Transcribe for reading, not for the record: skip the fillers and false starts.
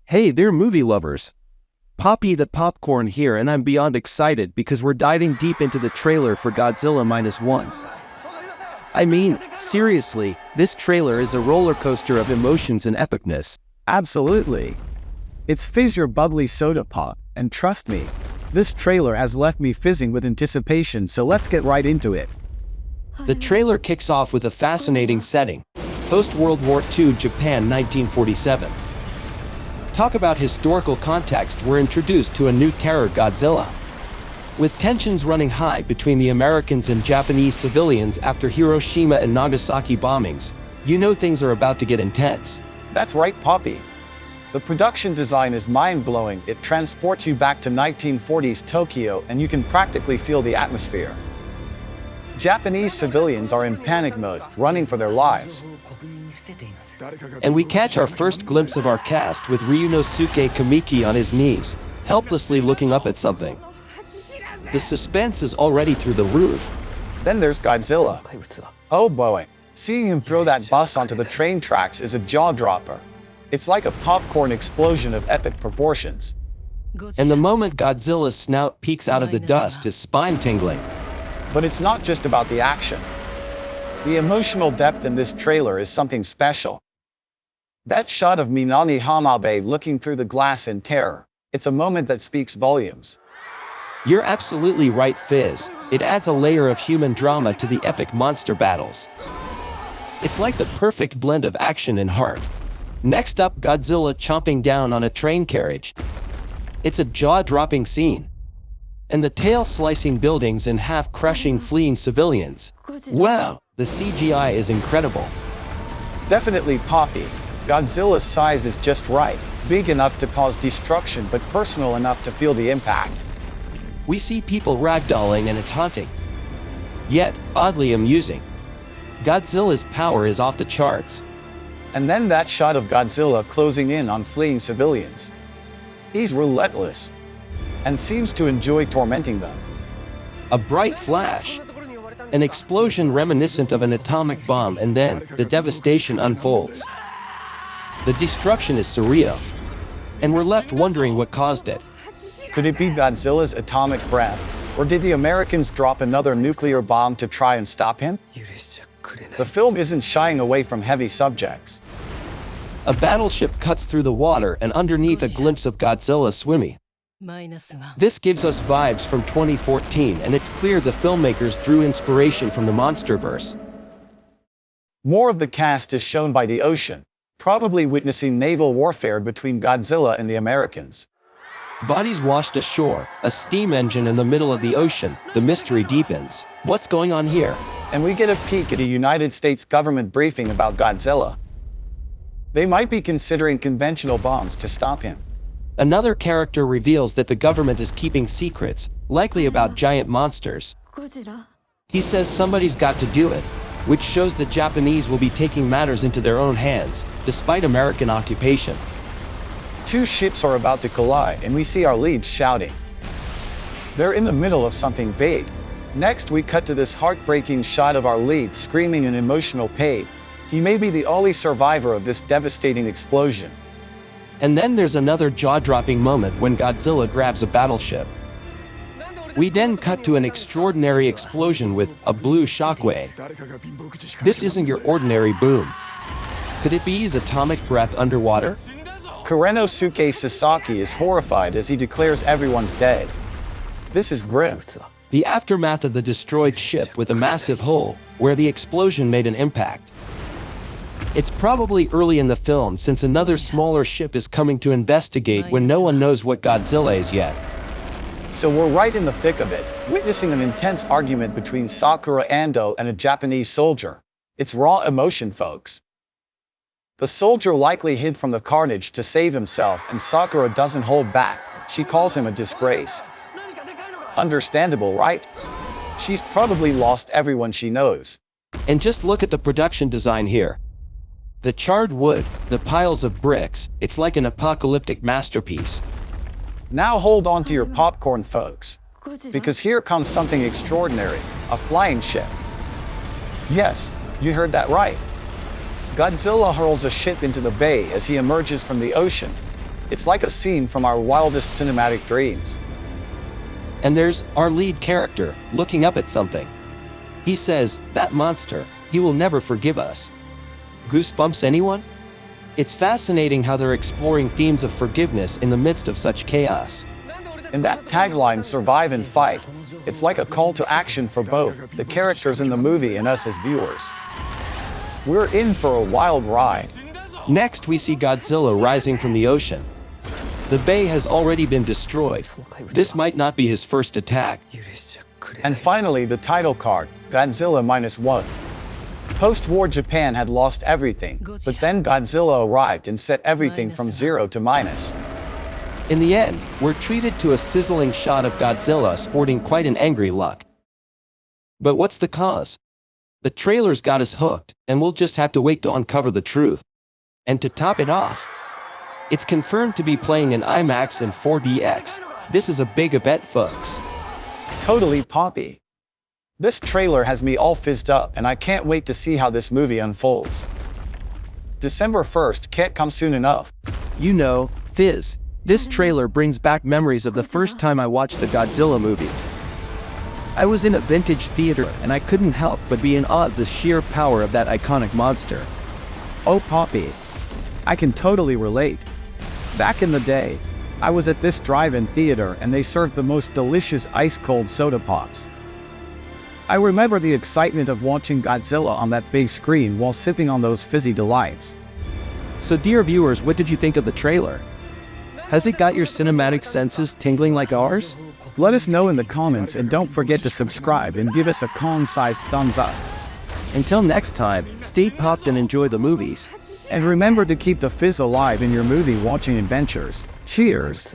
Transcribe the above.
Hey there, movie lovers. Poppy the Popcorn here, and I'm beyond excited because we're diving deep into the trailer for Godzilla Minus One. I mean, seriously, this trailer is a roller coaster of emotions and epicness. Absolutely. It's Fizz your bubbly soda pop, and trust me, this trailer has left me fizzing with anticipation, so let's get right into it. The trailer kicks off with a fascinating setting. Post-World War II Japan 1947. Talk about historical context, we're introduced to a new terror, Godzilla. With tensions running high between the Americans and Japanese civilians after Hiroshima and Nagasaki bombings, you know things are about to get intense. That's right, Poppy. The production design is mind-blowing. It transports you back to 1940s Tokyo, and you can practically feel the atmosphere. Japanese civilians are in panic mode, running for their lives. And we catch our first glimpse of our cast with Ryunosuke Kamiki on his knees, helplessly looking up at something. The suspense is already through the roof. Then there's Godzilla. Oh boy, seeing him throw that bus onto the train tracks is a jaw-dropper. It's like a popcorn explosion of epic proportions. And the moment Godzilla's snout peeks out of the dust is spine-tingling. But it's not just about the action. The emotional depth in this trailer is something special. That shot of Minami Hamabe looking through the glass in terror, it's a moment that speaks volumes. You're absolutely right, Fizz. It adds a layer of human drama to the epic monster battles. It's like the perfect blend of action and heart. Next up, Godzilla chomping down on a train carriage. It's a jaw-dropping scene. And the tail slicing buildings and half crushing fleeing civilians. Wow, the CGI is incredible. Definitely, Poppy. Godzilla's size is just right, big enough to cause destruction but personal enough to feel the impact. We see people ragdolling and it's haunting. Yet, oddly amusing. Godzilla's power is off the charts. And then that shot of Godzilla closing in on fleeing civilians. He's relentless, and seems to enjoy tormenting them. A bright flash. An explosion reminiscent of an atomic bomb, and then the devastation unfolds. The destruction is surreal. And we're left wondering what caused it. Could it be Godzilla's atomic breath? Or did the Americans drop another nuclear bomb to try and stop him? The film isn't shying away from heavy subjects. A battleship cuts through the water, and underneath a glimpse of Godzilla swimming. This gives us vibes from 2014, and it's clear the filmmakers drew inspiration from the Monsterverse. More of the cast is shown by the ocean, probably witnessing naval warfare between Godzilla and the Americans. Bodies washed ashore, a steam engine in the middle of the ocean, the mystery deepens. What's going on here? And we get a peek at a United States government briefing about Godzilla. They might be considering conventional bombs to stop him. Another character reveals that the government is keeping secrets, likely about giant monsters. He says somebody's got to do it, which shows the Japanese will be taking matters into their own hands, despite American occupation. Two ships are about to collide, and we see our leads shouting. They're in the middle of something big. Next, we cut to this heartbreaking shot of our lead screaming in emotional pain. He may be the only survivor of this devastating explosion. And then there's another jaw-dropping moment when Godzilla grabs a battleship. We then cut to an extraordinary explosion with a blue shockwave. This isn't your ordinary boom. Could it be his atomic breath underwater? Kurenosuke Sasaki is horrified as he declares everyone's dead. This is grim. The aftermath of the destroyed ship with a massive hole, where the explosion made an impact. It's probably early in the film since another smaller ship is coming to investigate when no one knows what Godzilla is yet. So we're right in the thick of it, witnessing an intense argument between Sakura Ando and a Japanese soldier. It's raw emotion, folks. The soldier likely hid from the carnage to save himself, and Sakura doesn't hold back. She calls him a disgrace. Understandable, right? She's probably lost everyone she knows. And just look at the production design here. The charred wood, the piles of bricks, it's like an apocalyptic masterpiece. Now hold on to your popcorn, folks. Because here comes something extraordinary, a flying ship. Yes, you heard that right. Godzilla hurls a ship into the bay as he emerges from the ocean. It's like a scene from our wildest cinematic dreams. And there's our lead character, looking up at something. He says, "That monster, he will never forgive us." Goosebumps, anyone? It's fascinating how they're exploring themes of forgiveness in the midst of such chaos. And that tagline, "Survive and Fight," it's like a call to action for both the characters in the movie and us as viewers. We're in for a wild ride. Next, we see Godzilla rising from the ocean. The bay has already been destroyed. This might not be his first attack. And finally, the title card, Godzilla Minus One. Post-war Japan had lost everything, but then Godzilla arrived and set everything from 0 to minus. In the end, we're treated to a sizzling shot of Godzilla sporting quite an angry look. But what's the cause? The trailer's got us hooked, and we'll just have to wait to uncover the truth. And to top it off, it's confirmed to be playing in IMAX and 4DX. This is a big event, folks. Totally poppy. This trailer has me all fizzed up, and I can't wait to see how this movie unfolds. December 1st can't come soon enough. You know, Fizz. This trailer brings back memories of the first time I watched a Godzilla movie. I was in a vintage theater and I couldn't help but be in awe of the sheer power of that iconic monster. Oh, Poppy. I can totally relate. Back in the day, I was at this drive-in theater and they served the most delicious ice-cold soda pops. I remember the excitement of watching Godzilla on that big screen while sipping on those fizzy delights. So dear viewers, what did you think of the trailer? Has it got your cinematic senses tingling like ours? Let us know in the comments and don't forget to subscribe and give us a calm-sized thumbs up. Until next time, stay popped and enjoy the movies. And remember to keep the fizz alive in your movie watching adventures. Cheers!